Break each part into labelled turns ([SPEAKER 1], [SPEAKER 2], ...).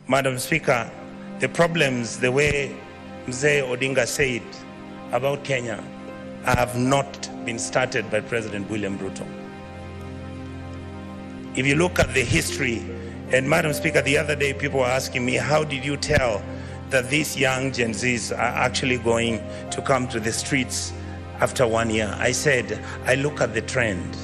[SPEAKER 1] Madam Speaker, the problems, the way Mzee Odinga said about Kenya, have not been started by President William Ruto. If you look at the history, and Madam Speaker, the other day people were asking me, how did you tell that these young Gen Zs are actually going to come to the streets after 1 year? I said, I look at the trend.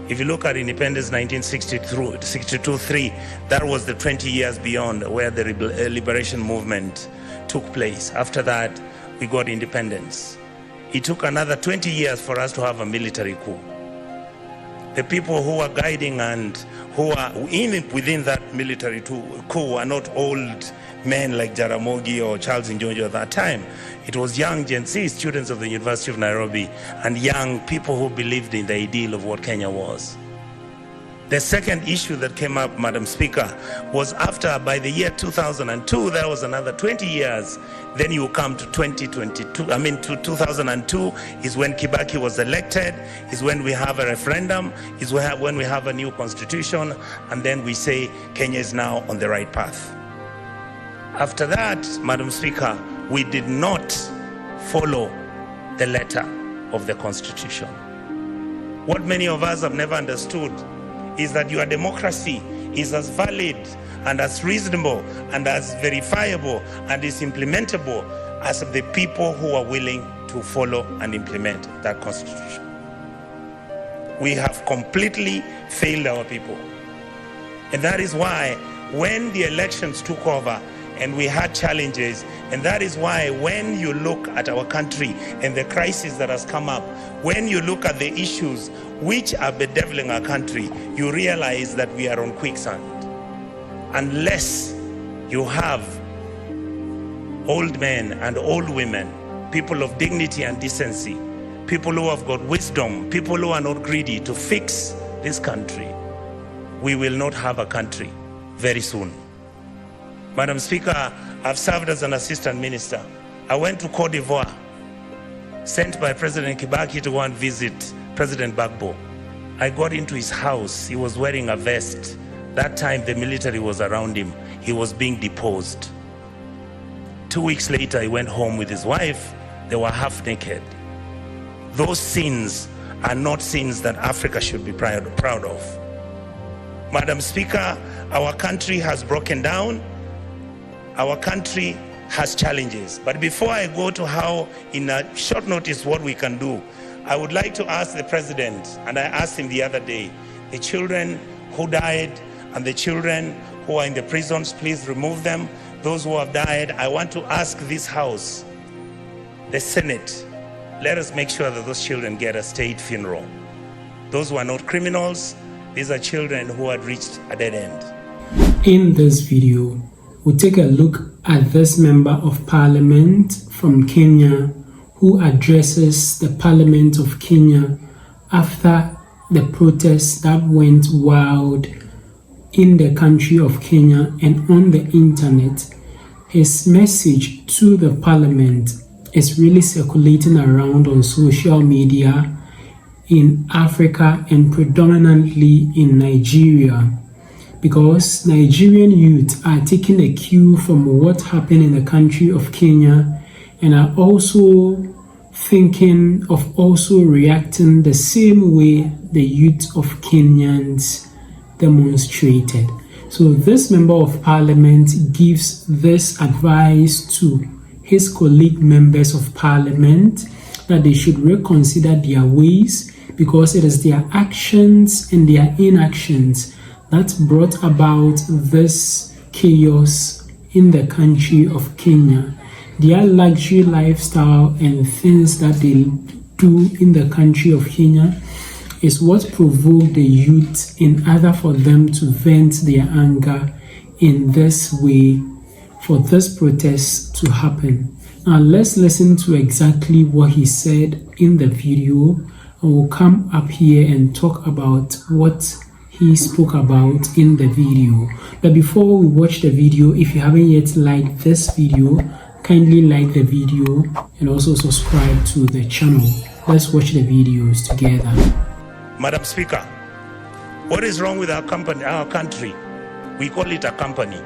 [SPEAKER 1] If you look at independence 1962-3, that was the 20 years beyond where the liberation movement took place. After that, we got independence. It took another 20 years for us to have a military coup. The people who are guiding and who are even within that military coup are not old men like Jaramogi or Charles Njonjo at that time. It was young Gen Z students of the University of Nairobi and young people who believed in the ideal of what Kenya was. The second issue that came up, Madam Speaker, was after, by the year 2002, there was another 20 years. Then you come to 2002 is when Kibaki was elected, is when we have a referendum, is when we have a new constitution, and then we say Kenya is now on the right path. After that, Madam Speaker, we did not follow the letter of the constitution. What many of us have never understood is that your democracy is as valid and as reasonable and as verifiable and is implementable as the people who are willing to follow and implement that constitution. We have completely failed our people. And that is why when the elections took over and we had challenges, and that is why when you look at our country and the crisis that has come up, when you look at the issues which are bedeviling our country, you realize that we are on quicksand. Unless you have old men and old women, people of dignity and decency, people who have got wisdom, people who are not greedy to fix this country, we will not have a country very soon. Madam Speaker, I've served as an assistant minister. I went to Cote d'Ivoire, sent by President Kibaki to go and visit President Gbagbo. I got into his house. He was wearing a vest. That time the military was around him. He was being deposed. 2 weeks later, he went home with his wife. They were half naked. Those sins are not sins that Africa should be proud of. Madam Speaker, our country has broken down. Our country has challenges. But before I go to how, in a short notice, what we can do, I would like to ask the President, and I asked him the other day, the children who died and the children who are in the prisons, please remove them. Those who have died, I want to ask this House, the Senate, let us make sure that those children get a state funeral. Those who are not criminals, these are children who had reached a dead end.
[SPEAKER 2] In this video, we'll take a look at this Member of Parliament from Kenya who addresses the Parliament of Kenya after the protests that went wild in the country of Kenya and on the internet. His message to the Parliament is really circulating around on social media in Africa and predominantly in Nigeria, because Nigerian youth are taking a cue from what happened in the country of Kenya and are also thinking of also reacting the same way the youth of Kenyans demonstrated. So this Member of Parliament gives this advice to his colleague members of Parliament that they should reconsider their ways, because it is their actions and their inactions that brought about this chaos in the country of Kenya. Their luxury lifestyle and things that they do in the country of Kenya is what provoked the youth in order for them to vent their anger in this way for this protest to happen. Now let's listen to exactly what he said in the video, and we'll come up here and talk about what he spoke about in the video. But before we watch the video, if you haven't yet liked this video, kindly like the video and also subscribe to the channel. Let's watch the videos together.
[SPEAKER 1] Madam Speaker, what is wrong with our country? We call it a company.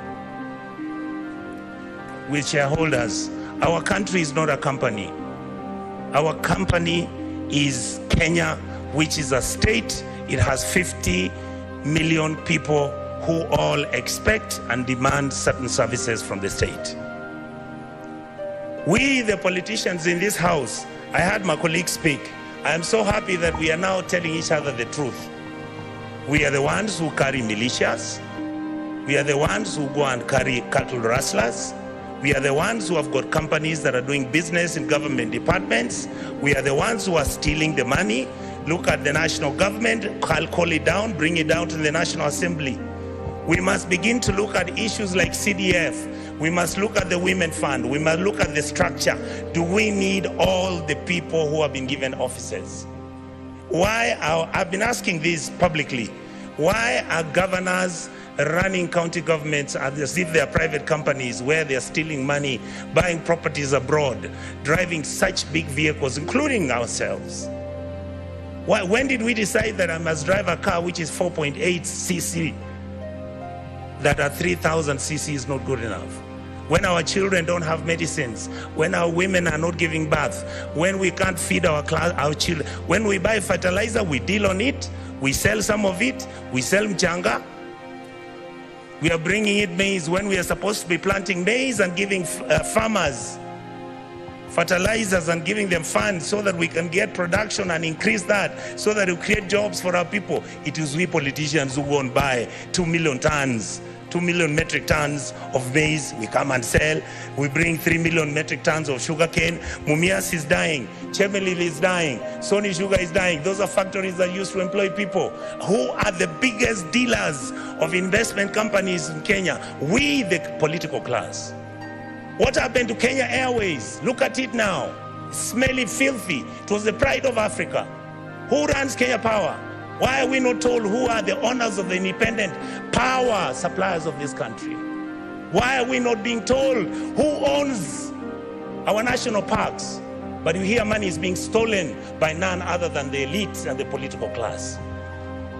[SPEAKER 1] with shareholders. Our country is not a company. Our company is Kenya, which is a state. It has 50 million people who all expect and demand certain services from the state. We, the politicians in this house, I heard my colleague speak. I am so happy that we are now telling each other the truth. We are the ones who carry militias. We are the ones who go and carry cattle rustlers. We are the ones who have got companies that are doing business in government departments. We are the ones who are stealing the money. Look at the national government, call it down, bring it down to the National Assembly. We must begin to look at issues like CDF. We must look at the Women Fund. We must look at the structure. Do we need all the people who have been given offices? I've been asking this publicly. Why are governors running county governments as if they are private companies where they are stealing money, buying properties abroad, driving such big vehicles, including ourselves? When did we decide that I must drive a car which is 4.8 cc, that at 3,000 cc is not good enough? When our children don't have medicines, when our women are not giving birth, when we can't feed our children, when we buy fertilizer, we deal on it, we sell some of it, we sell mchanga. We are bringing in maize when we are supposed to be planting maize and giving farmers fertilizers and giving them funds so that we can get production and increase that, so that we create jobs for our people. It is we politicians who go and buy 2 million metric tons of maize. We come and sell. We bring 3 million metric tons of sugarcane. Mumias is dying. Chemelil is dying. Sony Sugar is dying. Those are factories that used to employ people. Who are the biggest dealers of investment companies in Kenya? We, the political class. What happened to Kenya Airways? Look at it now. Smelly, filthy. It was the pride of Africa. Who runs Kenya Power? Why are we not told who are the owners of the independent power suppliers of this country? Why are we not being told who owns our national parks? But you hear money is being stolen by none other than the elites and the political class.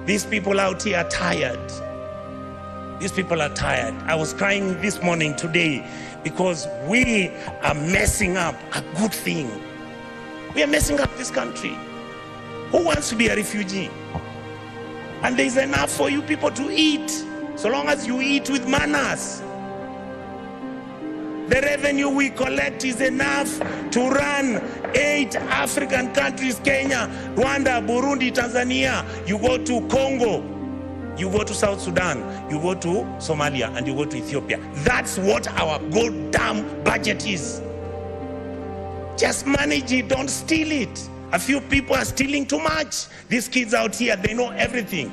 [SPEAKER 1] These people out here are tired. These people are tired. I was crying this morning today because we are messing up a good thing. We are messing up this country. Who wants to be a refugee? And there's enough for you people to eat, so long as you eat with manners. The revenue we collect is enough to run 8 African countries: Kenya, Rwanda, Burundi, Tanzania. You go to Congo, you go to South Sudan, you go to Somalia, and you go to Ethiopia. That's what our goddamn budget is. Just manage it, don't steal it. A few people are stealing too much. These kids out here, they know everything.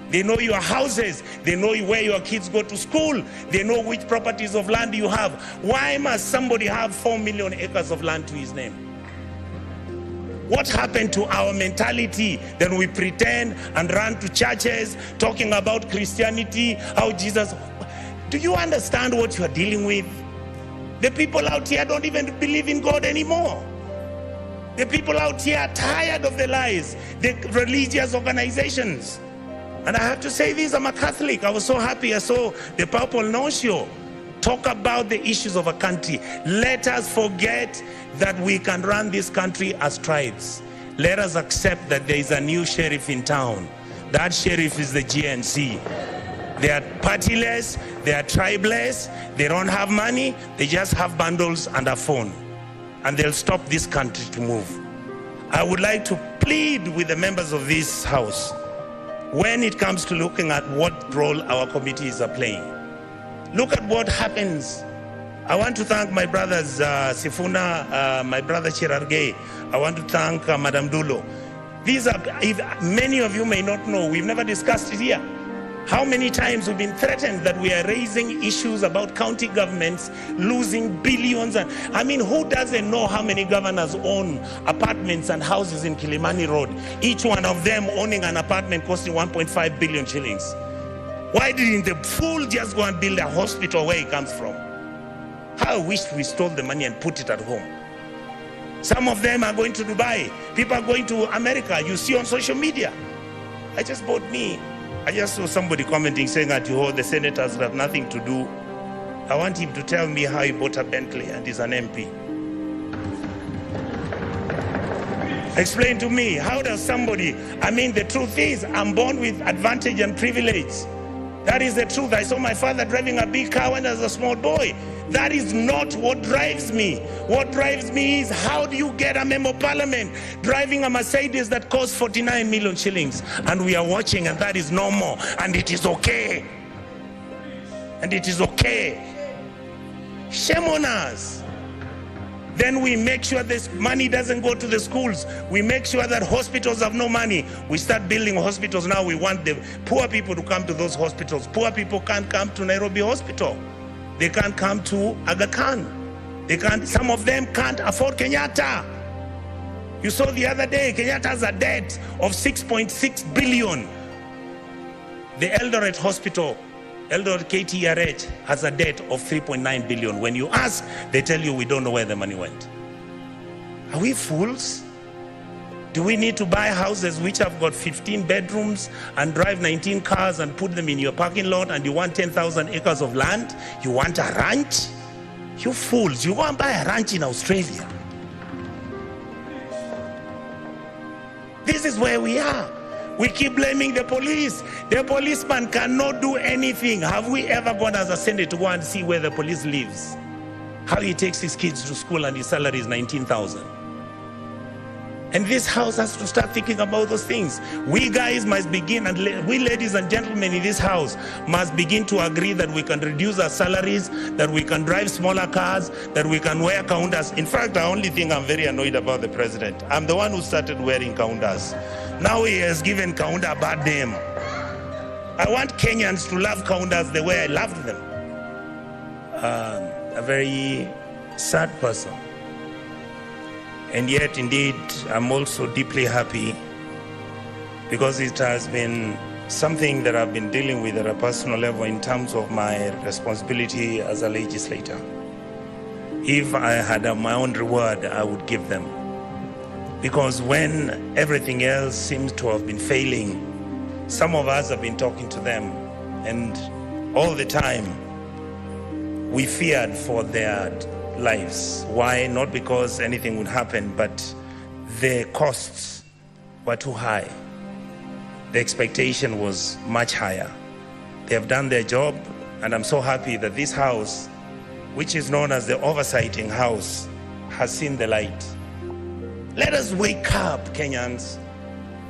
[SPEAKER 1] They know your houses. They know where your kids go to school. They know which properties of land you have. Why must somebody have 4 million acres of land to his name? What happened to our mentality? Then we pretend and run to churches talking about Christianity, how Jesus... Do you understand what you are dealing with? The people out here don't even believe in God anymore. The people out here are tired of the lies, the religious organizations. And I have to say this, I'm a Catholic. I was so happy I saw the Purple Nuncio talk about the issues of a country. Let us forget that we can run this country as tribes. Let us accept that there is a new sheriff in town. That sheriff is the GNC. They are partyless, they are tribeless, they don't have money, they just have bundles and a phone. And they'll stop this country to move. I would like to plead with the members of this house, when it comes to looking at what role our committees are playing, look at what happens. I want to thank my brothers Sifuna, my brother Chirargei. I want to thank Madam Dulo. These are, many of you may not know, we've never discussed it here. How many times we've been threatened that we are raising issues about county governments losing billions. And I mean, who doesn't know how many governors own apartments and houses in Kilimani Road? Each one of them owning an apartment costing 1.5 billion shillings. Why didn't the fool just go and build a hospital where he comes from? How I wish we stole the money and put it at home. Some of them are going to Dubai. People are going to America. You see on social media. I just saw somebody commenting saying that the senators have nothing to do. I want him to tell me how he bought a Bentley and is an MP. Explain to me, how does somebody, the truth is, I'm born with advantage and privilege. That is the truth. I saw my father driving a big car when I was a small boy. That is not what drives me. What drives me is, how do you get a member of parliament driving a Mercedes that costs 49 million shillings? And we are watching, and that is normal, and it is okay. And it is okay. Shame on us. Then we make sure this money doesn't go to the schools. We make sure that hospitals have no money. We start building hospitals now. We want the poor people to come to those hospitals. Poor people can't come to Nairobi Hospital. They can't come to Aga Khan. They can't. Some of them can't afford Kenyatta. You saw the other day, Kenyatta has a debt of 6.6 billion. The Eldoret Hospital, Eldoret KTRH, has a debt of 3.9 billion. When you ask, they tell you we don't know where the money went. Are we fools? Do we need to buy houses which have got 15 bedrooms and drive 19 cars and put them in your parking lot, and you want 10,000 acres of land? You want a ranch? You fools, you go and buy a ranch in Australia. This is where we are. We keep blaming the police. The policeman cannot do anything. Have we ever gone as a Senate to go and see where the police lives? How he takes his kids to school and his salary is 19,000. And this house has to start thinking about those things. We guys must begin, and we ladies and gentlemen in this house must begin to agree that we can reduce our salaries, that we can drive smaller cars, that we can wear counters. In fact, the only thing I'm very annoyed about the president, I'm the one who started wearing counters. Now he has given counter a bad name. I want Kenyans to love counters the way I loved them. A very sad person. And yet, indeed, I'm also deeply happy because it has been something that I've been dealing with at a personal level in terms of my responsibility as a legislator. If I had my own reward, I would give them. Because when everything else seems to have been failing, some of us have been talking to them, and all the time we feared for their lives. Why? Not because anything would happen, but the costs were too high. The expectation was much higher. They have done their job, and I'm so happy that this house, which is known as the oversighting house, has seen the light. Let us wake up, Kenyans.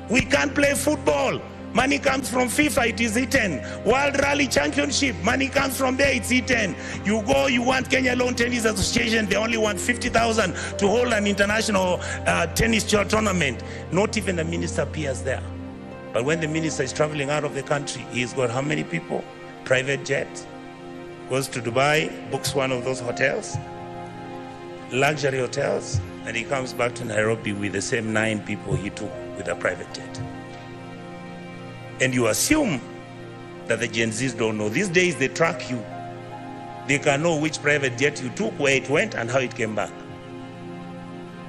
[SPEAKER 1] We can't play football. Money comes from FIFA, it is eaten. World Rally Championship, money comes from there, it's eaten. You go, you want Kenya Lawn Tennis Association, they only want 50,000 to hold an international tennis tournament. Not even the minister appears there. But when the minister is traveling out of the country, he's got how many people? Private jet, goes to Dubai, books one of those hotels, luxury hotels, and he comes back to Nairobi with the same 9 people he took with a private jet. And you assume that the Gen Zs don't know. These days they track you. They can know which private jet you took, where it went, and how it came back.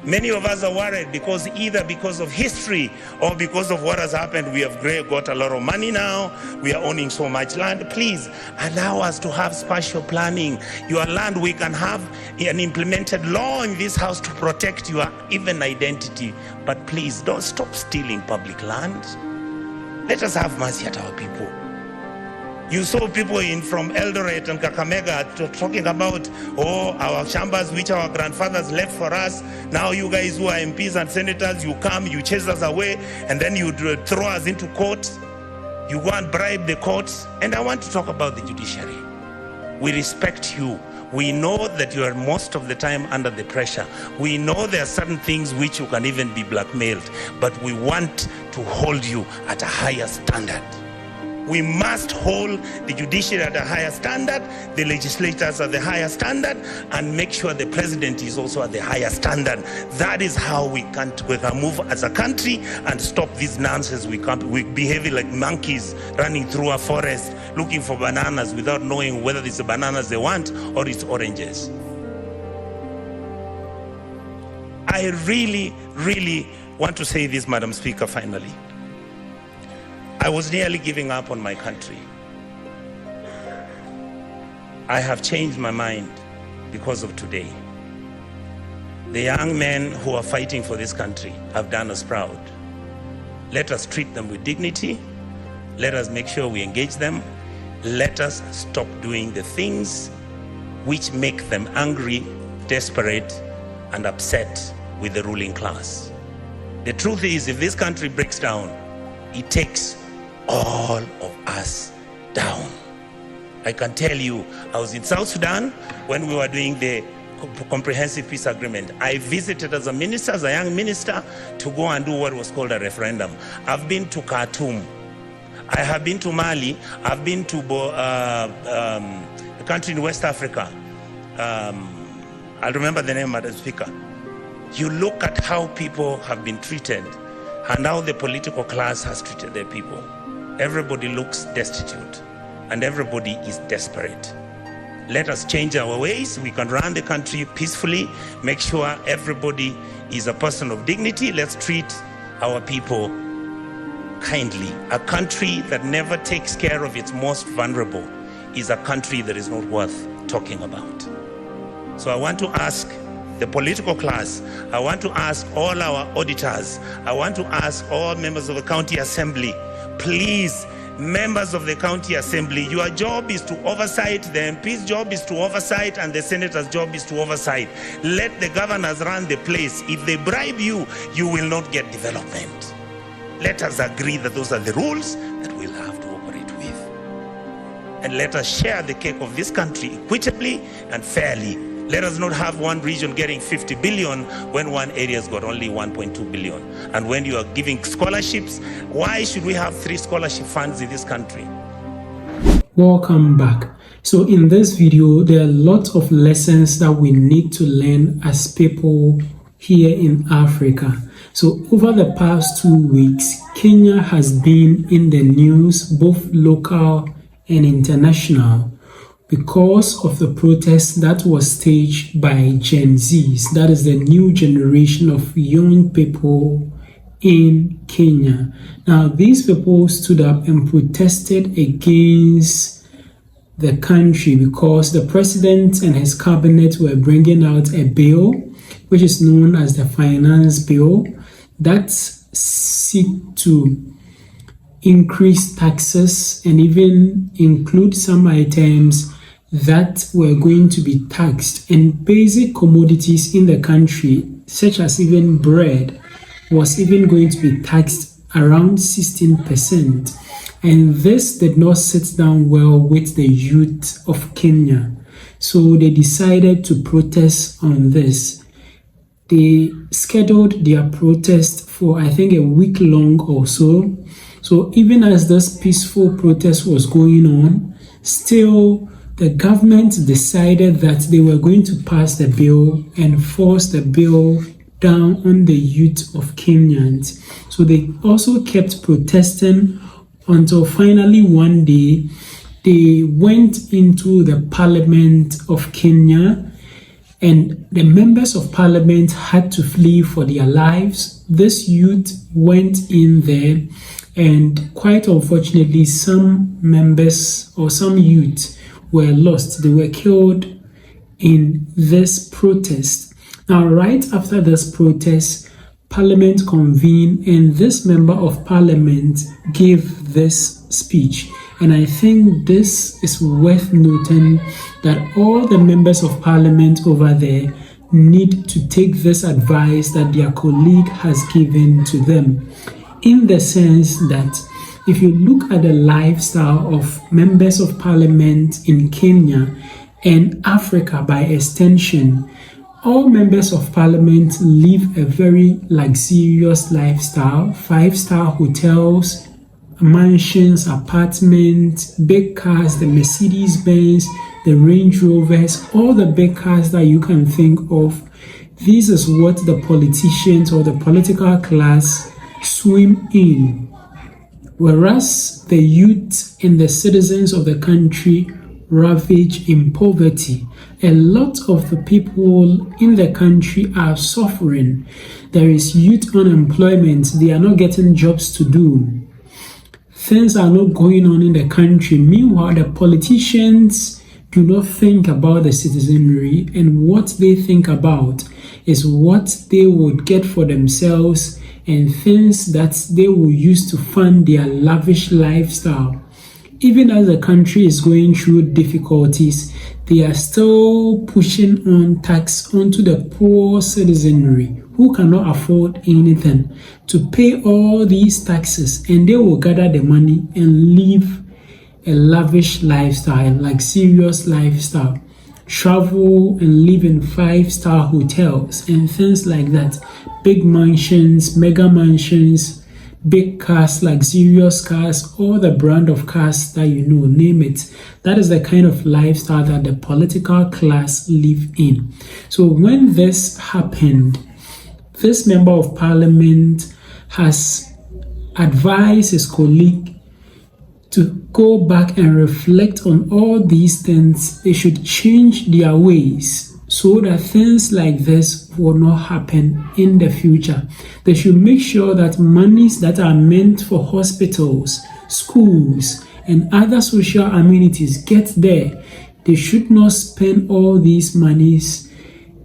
[SPEAKER 1] Many of us are worried because either because of history or because of what has happened, we have got a lot of money now, we are owning so much land. Please allow us to have spatial planning. Your land, we can have an implemented law in this house to protect your even identity. But please don't stop stealing public land. Let us have mercy at our people. You saw people from Eldoret and Kakamega talking about, oh, our chambers which our grandfathers left for us. Now you guys who are MPs and senators, you come, you chase us away, and then you throw us into court. You go and bribe the courts. And I want to talk about the judiciary. We respect you. We know that you are most of the time under the pressure. We know there are certain things which you can even be blackmailed, but we want to hold you at a higher standard. We must hold the judiciary at a higher standard, the legislators at the higher standard, and make sure the president is also at the higher standard. That is how we can move as a country and stop this nonsense. We behave like monkeys running through a forest looking for bananas without knowing whether it's the bananas they want or it's oranges. I really, really want to say this, Madam Speaker, finally. I was nearly giving up on my country. I have changed my mind because of today. The young men who are fighting for this country have done us proud. Let us treat them with dignity. Let us make sure we engage them. Let us stop doing the things which make them angry, desperate, and upset with the ruling class. The truth is, if this country breaks down, it takes all of us down. I can tell you, I was in South Sudan when we were doing the comprehensive peace agreement. I visited as a minister, as a young minister, to go and do what was called a referendum. I've been to Khartoum. I have been to Mali. I've been to a country in West Africa. I'll remember the name, Madam Speaker. You look at how people have been treated and how the political class has treated their people. Everybody looks destitute and everybody is desperate. Let us change our ways. We can run the country peacefully, make sure everybody is a person of dignity. Let's treat our people kindly. A country that never takes care of its most vulnerable is a country that is not worth talking about. So I want to ask the political class, I want to ask all our auditors, I want to ask all members of the county assembly, please, members of the county assembly, your job is to oversight, the MP's job is to oversight, and the senator's job is to oversight. Let the governors run the place. If they bribe you, you will not get development. Let us agree that those are the rules that we'll have to operate with. And let us share the cake of this country equitably and fairly. Let us not have one region getting 50 billion when one area's got only 1.2 billion. And when you are giving scholarships, why should we have 3 scholarship funds in this country?
[SPEAKER 2] Welcome back. So in this video, there are lots of lessons that we need to learn as people here in Africa. So over the past 2 weeks, Kenya has been in the news, both local and international, because of the protest that was staged by Gen Zs. That is the new generation of young people in Kenya. Now, these people stood up and protested against the country because the president and his cabinet were bringing out a bill, which is known as the finance bill, that seek to increase taxes and even include some items that were going to be taxed, and basic commodities in the country, such as even bread, was even going to be taxed around 16%. And this did not sit down well with the youth of Kenya. So they decided to protest on this. They scheduled their protest for, I think, a week long or so. So even as this peaceful protest was going on, still the government decided that they were going to pass the bill and force the bill down on the youth of Kenyans. So they also kept protesting until finally one day they went into the parliament of Kenya, and the members of parliament had to flee for their lives. This youth went in there, and quite unfortunately, some members or some youth were lost. They were killed in this protest. Now, right after this protest, Parliament convened, and this member of Parliament gave this speech. And I think this is worth noting, that all the members of Parliament over there need to take this advice that their colleague has given to them, in the sense that if you look at the lifestyle of members of Parliament in Kenya and Africa by extension, all members of Parliament live a very luxurious lifestyle: 5-star hotels, mansions, apartments, big cars, the Mercedes Benz, the Range Rovers, all the big cars that you can think of. This is what the politicians or the political class swim in. Whereas the youth and the citizens of the country ravage in poverty. A lot of the people in the country are suffering. There is youth unemployment. They are not getting jobs to do. Things are not going on in the country. Meanwhile, the politicians do not think about the citizenry, and what they think about is what they would get for themselves and things that they will use to fund their lavish lifestyle. Even as the country is going through difficulties, they are still pushing on tax onto the poor citizenry who cannot afford anything to pay all these taxes, and they will gather the money and live a lavish lifestyle, like serious lifestyle, travel and live in 5-star hotels and things like that, big mansions, mega mansions, big cars, luxurious cars, all the brand of cars that you know, name it. That is the kind of lifestyle that the political class live in. So when this happened, this member of parliament has advised his colleague to go back and reflect on all these things. They should change their ways so that things like this will not happen in the future. They should make sure that monies that are meant for hospitals, schools, and other social amenities get there. They should not spend all these monies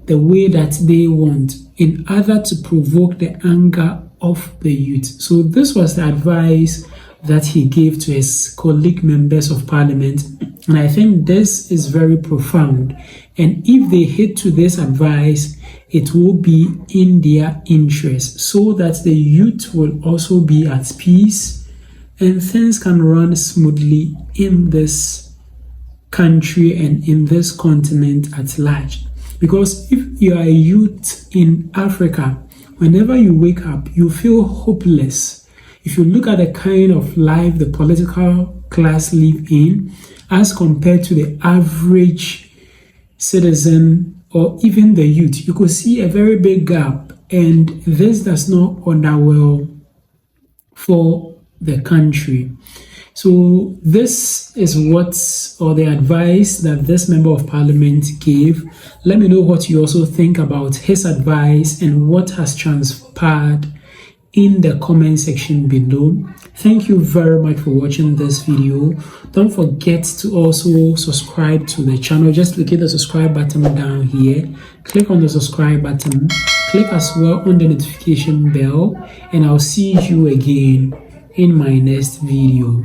[SPEAKER 2] the way that they want in order to provoke the anger of the youth. So this was the advice that he gave to his colleague members of parliament, and I think this is very profound. And if they heed to this advice, it will be in their interest, so that the youth will also be at peace and things can run smoothly in this country and in this continent at large. Because if you are a youth in Africa, whenever you wake up, you feel hopeless. If you look at the kind of life the political class live in as compared to the average citizen or even the youth, you could see a very big gap, and this does not order well for the country. So this is the advice that this member of parliament gave. Let me know what you also think about his advice and what has transpired in the comment section below. Thank you very much for watching this video. Don't forget to also subscribe to the channel. Just click the subscribe button down here. Click on the subscribe button. Click as well on the notification bell, and I'll see you again in my next video.